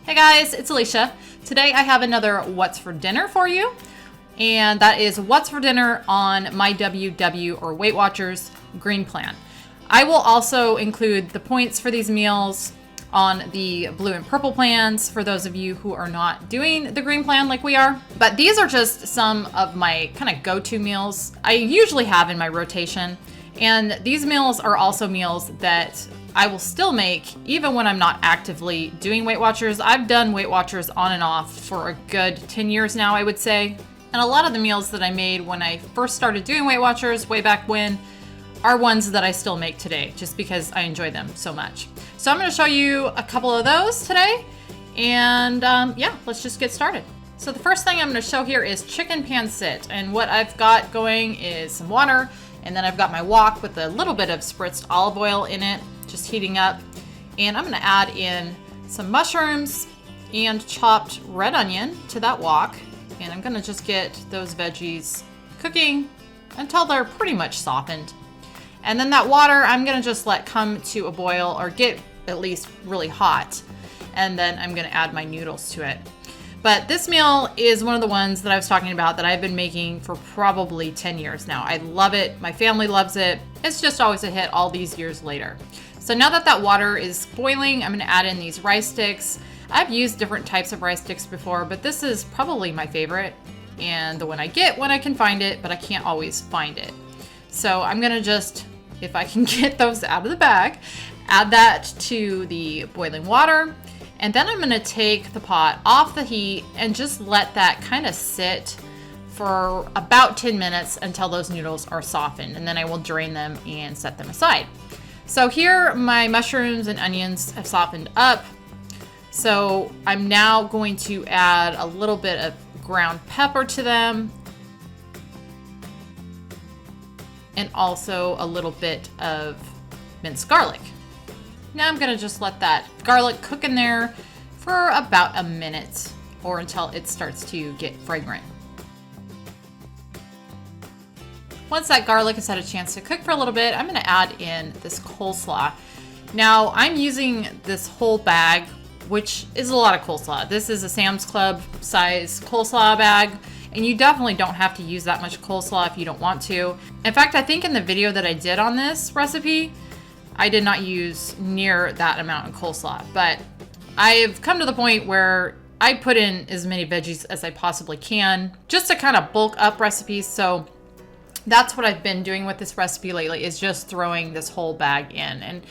Hey guys, it's Alicia. Today I have another What's for Dinner for you, and that is What's for Dinner on MyWW or Weight Watchers Green Plan. I will also include the points for these meals on the blue and purple plans for those of you who are not doing the green plan like we are. But these are just some of my kind of go-to meals I usually have in my rotation. And these meals are also meals that I will still make even when I'm not actively doing Weight Watchers. I've done Weight Watchers on and off for a good 10 years now, I would say. And a lot of the meals that I made when I first started doing Weight Watchers way back when are ones that I still make today, just because I enjoy them so much. So I'm gonna show you a couple of those today. And yeah, let's just get started. So the first thing I'm gonna show here is chicken pansit. And what I've got going is some water, and then I've got my wok with a little bit of spritzed olive oil in it, just heating up. And I'm gonna add in some mushrooms and chopped red onion to that wok. And I'm gonna just get those veggies cooking until they're pretty much softened. And then that water, I'm gonna just let come to a boil or get at least really hot. And then I'm gonna add my noodles to it. But this meal is one of the ones that I was talking about that I've been making for probably 10 years now. I love it. My family loves it. It's just always a hit all these years later. So now that that water is boiling, I'm gonna add in these rice sticks. I've used different types of rice sticks before, but this is probably my favorite and the one I get when I can find it, but I can't always find it. So I'm gonna just, if I can get those out of the bag, add that to the boiling water. And then I'm gonna take the pot off the heat and just let that kind of sit for about 10 minutes until those noodles are softened. And then I will drain them and set them aside. So here my mushrooms and onions have softened up. So I'm now going to add a little bit of ground pepper to them. And also a little bit of minced garlic. Now I'm gonna just let that garlic cook in there for about a minute or until it starts to get fragrant. Once that garlic has had a chance to cook for a little bit, I'm gonna add in this coleslaw. Now I'm using this whole bag, which is a lot of coleslaw. This is a Sam's Club size coleslaw bag, and you definitely don't have to use that much coleslaw if you don't want to. In fact, I think in the video that I did on this recipe, I did not use near that amount of coleslaw, but I've come to the point where I put in as many veggies as I possibly can just to kind of bulk up recipes. So that's what I've been doing with this recipe lately, is just throwing this whole bag in. And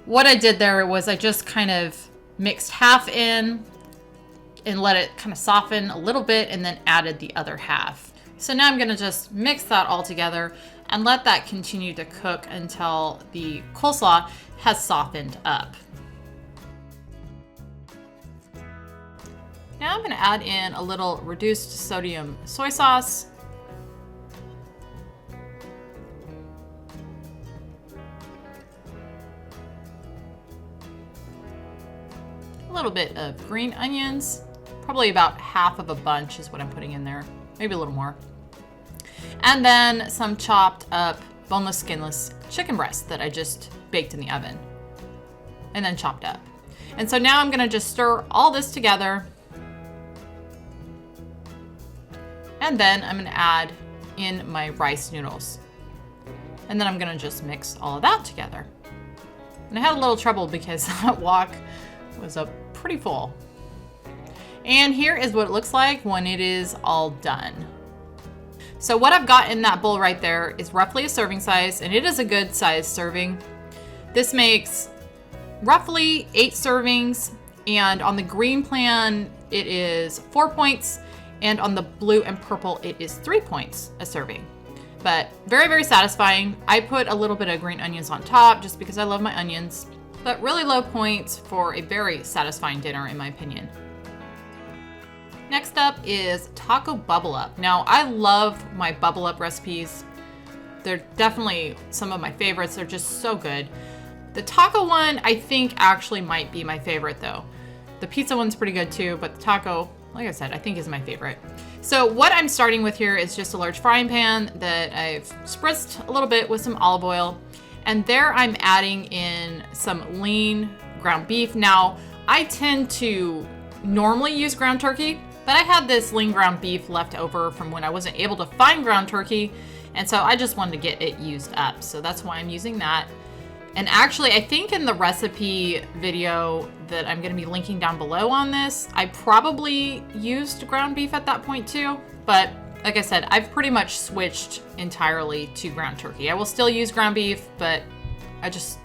what I did there was I just kind of mixed half in and let it kind of soften a little bit and then added the other half. So now I'm gonna just mix that all together and let that continue to cook until the coleslaw has softened up. Now I'm gonna add in a little reduced sodium soy sauce. A little bit of green onions, probably about half of a bunch is what I'm putting in there, maybe a little more. And then some chopped up boneless, skinless chicken breast that I just baked in the oven and then chopped up. And so now I'm gonna just stir all this together. And then I'm gonna add in my rice noodles. And then I'm gonna just mix all of that together. And I had a little trouble because that wok was pretty full. And here is what it looks like when it is all done. So what I've got in that bowl right there is roughly a serving size, and it is a good size serving. This makes roughly 8 servings, and on the green plan, it is 4 points, and on the blue and purple, it is 3 points a serving. But very, very satisfying. I put a little bit of green onions on top just because I love my onions, but really low points for a very satisfying dinner in my opinion. Next up is taco bubble up. Now I love my bubble up recipes. They're definitely some of my favorites. They're just so good. The taco one I think actually might be my favorite though. The pizza one's pretty good too, but the taco, like I said, I think is my favorite. So what I'm starting with here is just a large frying pan that I've spritzed a little bit with some olive oil. And there I'm adding in some lean ground beef. Now I tend to normally use ground turkey, but I had this lean ground beef left over from when I wasn't able to find ground turkey, and so I just wanted to get it used up. So that's why I'm using that. And actually, I think in the recipe video that I'm going to be linking down below on this, I probably used ground beef at that point too. But like I said, I've pretty much switched entirely to ground turkey. I will still use ground beef, but I just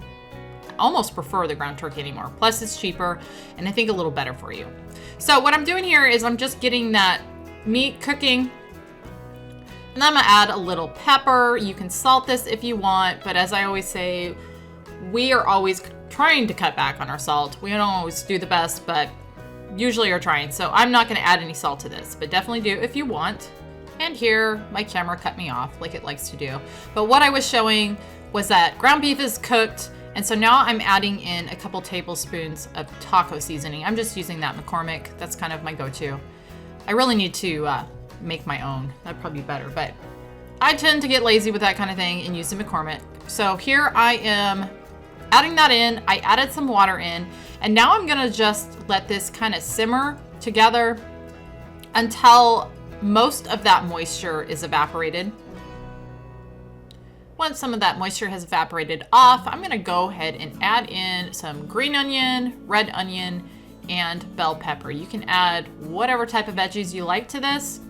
almost prefer the ground turkey anymore. Plus it's cheaper and I think a little better for you. So what I'm doing here is I'm just getting that meat cooking. And I'm gonna add a little pepper. You can salt this if you want, but as I always say, we are always trying to cut back on our salt. We don't always do the best, but usually are trying. So I'm not gonna add any salt to this, but definitely do if you want. And here, my camera cut me off like it likes to do. But what I was showing was that ground beef is cooked, and so now I'm adding in a couple tablespoons of taco seasoning. I'm just using that McCormick. That's kind of my go-to. I really need to make my own. That'd probably be better, but I tend to get lazy with that kind of thing and use the McCormick. So here I am adding that in. I added some water in, and now I'm gonna just let this kind of simmer together until most of that moisture is evaporated. Once some of that moisture has evaporated off, I'm gonna go ahead and add in some green onion, red onion, and bell pepper. You can add whatever type of veggies you like to this.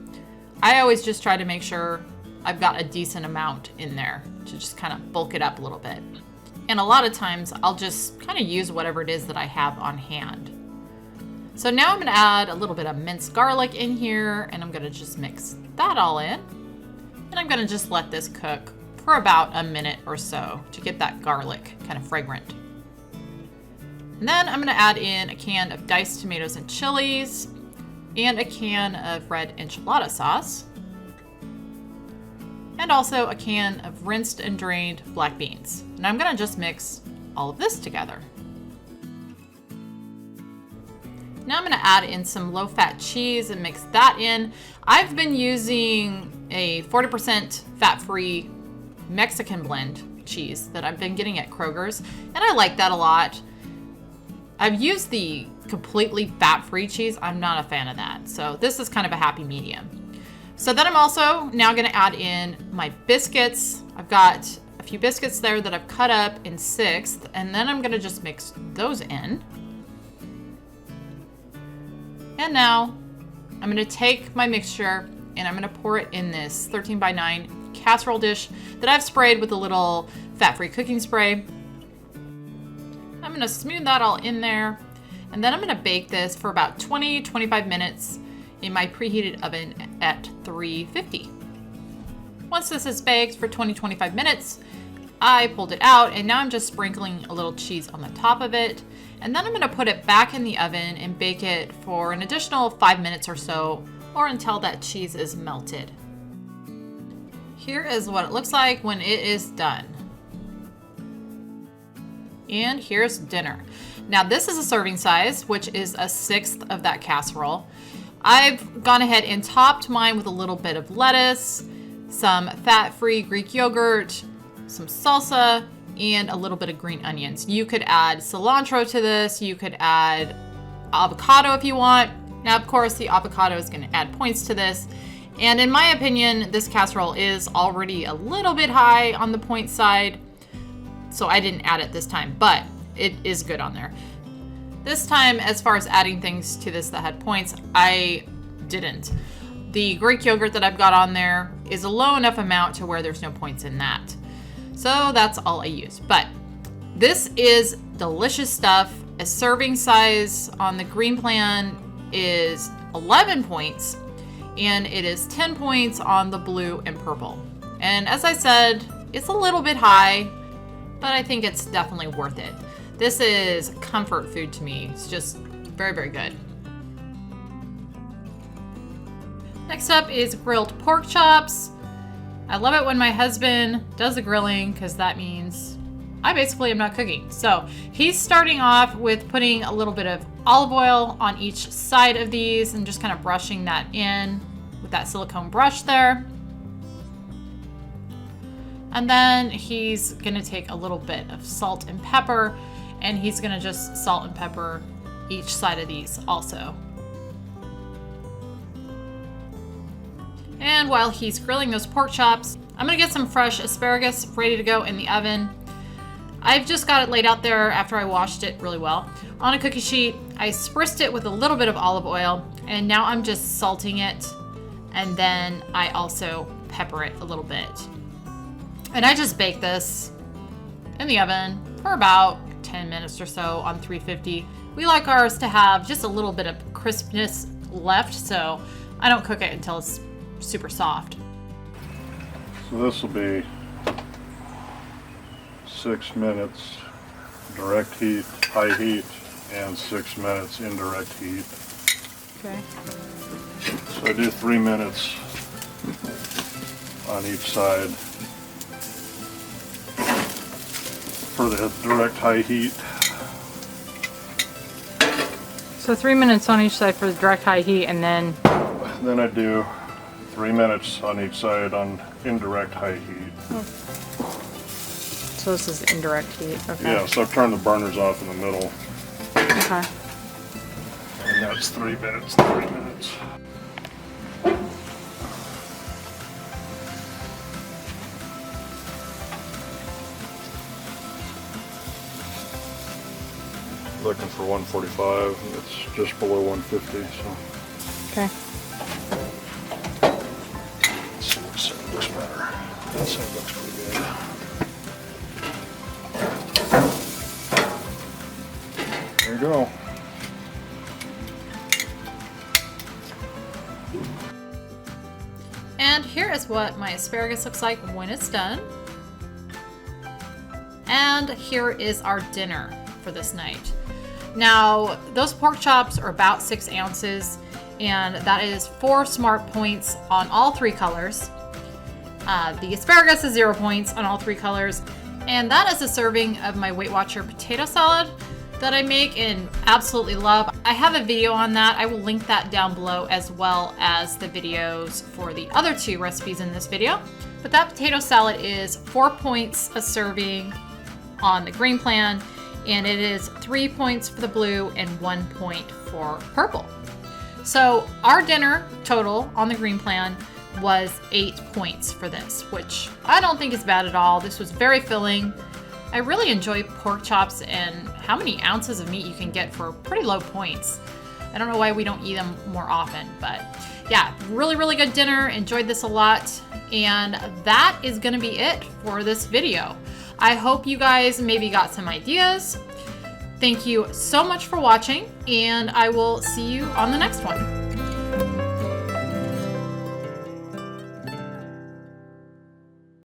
I always just try to make sure I've got a decent amount in there to just kind of bulk it up a little bit. And a lot of times I'll just kind of use whatever it is that I have on hand. So now I'm gonna add a little bit of minced garlic in here, and I'm gonna just mix that all in. And I'm gonna just let this cook for about a minute or so to get that garlic kind of fragrant. And then I'm gonna add in a can of diced tomatoes and chilies and a can of red enchilada sauce. And also a can of rinsed and drained black beans. And I'm gonna just mix all of this together. Now I'm gonna add in some low-fat cheese and mix that in. I've been using a 40% fat-free Mexican blend cheese that I've been getting at Kroger's, and I like that a lot. I've used the completely fat-free cheese. I'm not a fan of that. So this is kind of a happy medium. So then I'm also now gonna add in my biscuits. I've got a few biscuits there that I've cut up in sixths, and then I'm gonna just mix those in. And now I'm gonna take my mixture and I'm gonna pour it in this 13x9 casserole dish that I've sprayed with a little fat-free cooking spray. I'm gonna smooth that all in there, and then I'm gonna bake this for about 20-25 minutes in my preheated oven at 350. Once this is baked for 20-25 minutes, I pulled it out, and now I'm just sprinkling a little cheese on the top of it. And then I'm gonna put it back in the oven and bake it for an additional 5 minutes or so, or until that cheese is melted. Here is what it looks like when it is done. And here's dinner. Now this is a serving size, which is a sixth of that casserole. I've gone ahead and topped mine with a little bit of lettuce, some fat-free Greek yogurt, some salsa, and a little bit of green onions. You could add cilantro to this. You could add avocado if you want. Now, of course, the avocado is going to add points to this. And in my opinion, this casserole is already a little bit high on the point side, so I didn't add it this time, but it is good on there. This time, as far as adding things to this that had points, I didn't. The Greek yogurt that I've got on there is a low enough amount to where there's no points in that. So that's all I use. But this is delicious stuff. A serving size on the green plan is 11 points, and it is 10 points on the blue and purple. And as I said, it's a little bit high, but I think it's definitely worth it. This is comfort food to me. It's just very, very good. Next up is grilled pork chops. I love it when my husband does the grilling because that means I basically am not cooking. So he's starting off with putting a little bit of olive oil on each side of these and just kind of brushing that in with that silicone brush there. And then he's gonna take a little bit of salt and pepper, and he's gonna just salt and pepper each side of these also. And while he's grilling those pork chops, I'm gonna get some fresh asparagus ready to go in the oven. I've just got it laid out there after I washed it really well. On a cookie sheet, I spritzed it with a little bit of olive oil, and now I'm just salting it, and then I also pepper it a little bit. And I just bake this in the oven for about 10 minutes or so on 350. We like ours to have just a little bit of crispness left, so I don't cook it until it's super soft. So this will be 6 minutes direct heat, high heat, and 6 minutes indirect heat. Okay. So I do 3 minutes on each side for the direct high heat. So 3 minutes on each side for the direct high heat, and then I do 3 minutes on each side on indirect high heat. so this is indirect heat. Okay. Yeah, so I've turned the burners off in the middle. Okay. And that's 3 minutes, 3 minutes. Looking for 145, it's just below 150, so. Okay. Let's see what side looks better. That side looks pretty good. There you go. And here is what my asparagus looks like when it's done. And here is our dinner for this night. Now, those pork chops are about 6 ounces, and that is 4 smart points on all 3 colors. The asparagus is 0 points on all 3 colors. And that is a serving of my Weight Watcher potato salad that I make and absolutely love. I have a video on that. I will link that down below, as well as the videos for the other 2 recipes in this video. But that potato salad is 4 points a serving on the green plan, and it is 3 points for the blue and 1 point for purple. So our dinner total on the green plan was 8 points for this, which I don't think is bad at all. This was very filling. I really enjoy pork chops and how many ounces of meat you can get for pretty low points. I don't know why we don't eat them more often, but yeah, really, really good dinner. Enjoyed this a lot. And that is gonna be it for this video. I hope you guys maybe got some ideas. Thank you so much for watching, and I will see you on the next one.